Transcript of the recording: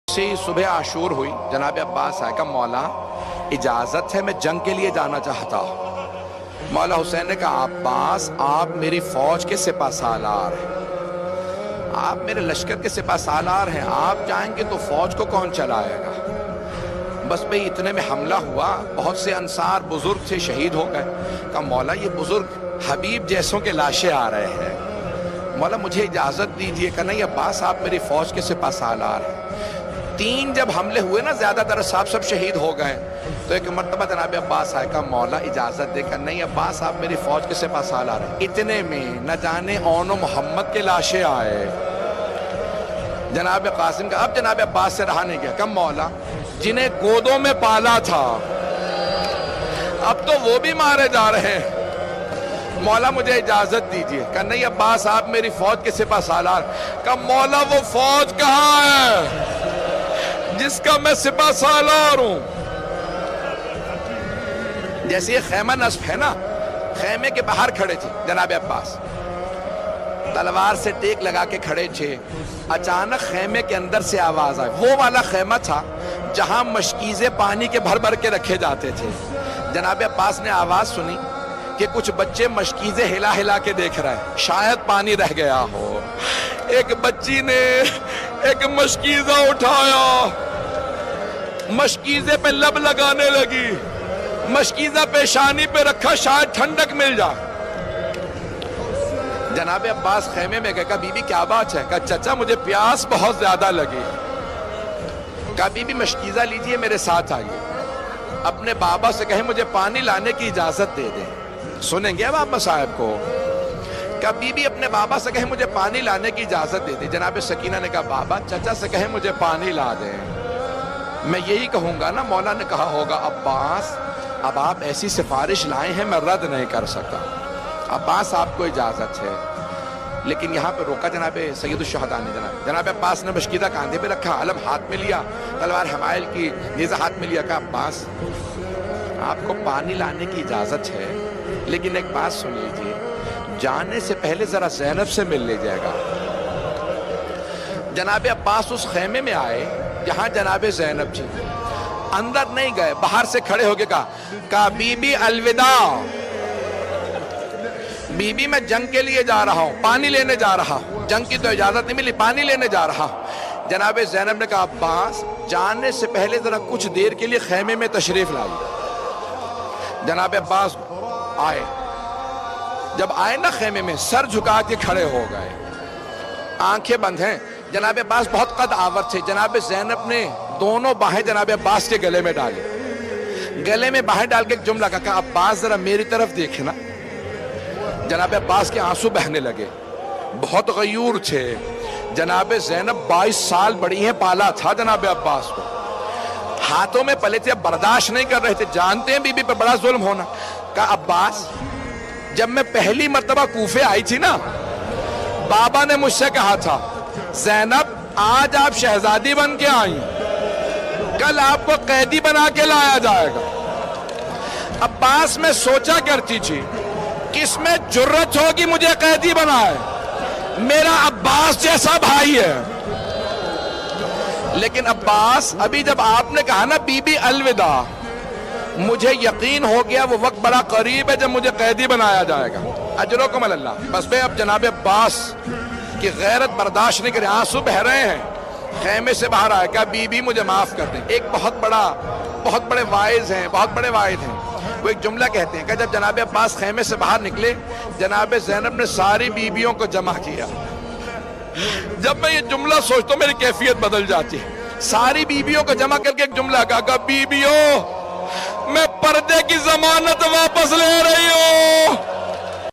سے صبح عاشور ہوئی، جناب عباس آئے، کہا مولا اجازت ہے میں جنگ کے لیے جانا چاہتا ہوں۔ مولا حسین نے کہا عباس آپ میری فوج کے سپہ سالار ہیں، آپ میرے لشکر کے سپہ سالار ہیں، آپ جائیں گے تو فوج کو کون چلائے گا؟ بس بھئی اتنے میں حملہ ہوا، بہت سے انصار بزرگ تھے شہید ہو گئے۔ کہا مولا یہ بزرگ حبیب جیسوں کے لاشیں آ رہے ہیں، مولا مجھے اجازت دیجئے۔ کہ نہیں عباس آپ میری فوج کے سپہ سالار ہیں۔ 3 جب حملے ہوئے نا زیادہ تر صاحب سب شہید ہو گئے، تو ایک مرتبہ جناب عباس آئے، کہا مولا اجازت دے کر نہیں عباس آپ میری فوج کے سپہ سالار ہیں۔ اتنے میں نہ جانے اون و محمد کے لاشیں آئے۔ جناب قاسم کا اب جناب عباس سے رہا نہیں گیا، کہا مولا جنہیں گودوں میں پالا تھا اب تو وہ بھی مارے جا رہے ہیں، مولا مجھے اجازت دیجئے۔ کہا نہیں عباس آپ میری فوج کے سپہ سالار۔ کہا مولا وہ فوج کہاں ہے جس کا میں سپہ سالار ہوں؟ جیسے یہ خیمہ نصب ہے نا، خیمے کے باہر کھڑے تھے جناب عباس، تلوار سے ٹیک لگا کے کھڑے تھے، اچانک خیمے کے اندر سے آواز آئی۔ وہ والا خیمہ تھا جہاں مشکیزیں پانی کے بھر بھر کے رکھے جاتے تھے۔ جناب عباس نے آواز سنی کہ کچھ بچے مشکیزیں ہلا ہلا کے دیکھ رہے ہیں، شاید پانی رہ گیا ہو۔ ایک بچی نے ایک مشکیزہ اٹھایا، مشکیزے پہ لب لگانے لگی، مشکیزہ پیشانی پہ رکھا شاید ٹھنڈک مل جائے۔ جناب عباس خیمے میں گئے، کہا بی بی کیا بات ہے؟ کہا چچا مجھے پیاس بہت زیادہ لگی۔ کہا بی بی مشکیزہ لیجئے میرے ساتھ آئیے، اپنے بابا سے کہیں مجھے پانی لانے کی اجازت دے دیں۔ سنیں گے اب آپ صاحب کو؟ کہا بی بی اپنے بابا سے کہیں مجھے پانی لانے کی اجازت دے دیں۔ جناب سکینہ نے کہا بابا چچا سے کہیں مجھے پانی لا دیں۔ میں یہی کہوں گا نا، مولا نے کہا ہوگا عباس اب آپ ایسی سفارش لائے ہیں میں رد نہیں کر سکتا، عباس آپ کو اجازت ہے۔ لیکن یہاں پہ روکا جناب سید الشہداء نے، جناب عباس نے مشکیزہ کاندھے پہ رکھا، علم ہاتھ میں لیا، تلوار حمائل کی نیزہ ہاتھ میں لیا۔ کہا عباس آپ کو پانی لانے کی اجازت ہے، لیکن ایک بات سن لیجئے، جانے سے پہلے ذرا زینب سے مل لے جائے گا۔ جناب عباس اس خیمے میں آئے جہاں جناب زینب تھی، اندر نہیں گئے، باہر سے کھڑے ہو کے کہا بی بی الوداع، بی بی میں جنگ کے لیے جا رہا ہوں، پانی لینے جا رہا ہوں، جنگ کی تو اجازت نہیں ملی، پانی لینے جا رہا ہوں۔ جناب زینب نے کہا عباس جانے سے پہلے ذرا کچھ دیر کے لیے خیمے میں تشریف لائیے۔ جناب عباس آئے، جب آئے نا خیمے میں سر جھکا کے کھڑے ہو گئے، آنکھیں بند ہیں۔ جناب عباس بہت قد آور تھے، جناب زینب نے دونوں باہیں جناب عباس کے گلے میں ڈالی، گلے میں باہیں ڈال کے ایک جملہ کہا عباس ذرا میری طرف دیکھنا۔ جناب عباس کے آنسو بہنے لگے، بہت غیور تھے۔ جناب زینب 22 سال بڑی ہیں، پالا تھا جناب عباس کو، ہاتھوں میں پلے تھے، برداشت نہیں کر رہے تھے، جانتے ہیں بی بی پہ بڑا ظلم ہونا۔ کہا عباس جب میں پہلی مرتبہ کوفے آئی تھی نا، بابا نے مجھ سے کہا تھا زینب آج آپ شہزادی بن کے آئیں، کل آپ کو قیدی بنا کے لایا جائے گا۔ عباس میں سوچا کرتی تھی کس میں جرت ہوگی مجھے قیدی بنائے، میرا عباس جیسا بھائی ہے۔ لیکن عباس ابھی جب آپ نے کہا نا بی بی الوداع، مجھے یقین ہو گیا وہ وقت بڑا قریب ہے جب مجھے قیدی بنایا جائے گا۔ اجرکم اللہ۔ بس بے اب جناب عباس کی غیرت برداشت نہیں کرے، آنسو بہ رہے ہیں، خیمے سے باہر آئے، کہا بی بی مجھے معاف کر دیں۔ ایک بہت بڑے واعظ ہیں، بہت بڑے واعظ ہیں، وہ ایک جملہ کہتے ہیں کہ جب جناب عباس خیمے سے باہر نکلے، جناب زینب نے ساری بیویوں کو جمع کیا۔ جب میں یہ جملہ سوچتا ہوں میری کیفیت بدل جاتی ہے۔ ساری بیویوں کو جمع کر کے ایک جملہ کہا بیویوں میں پردے کی ضمانت واپس لے رہی ہوں۔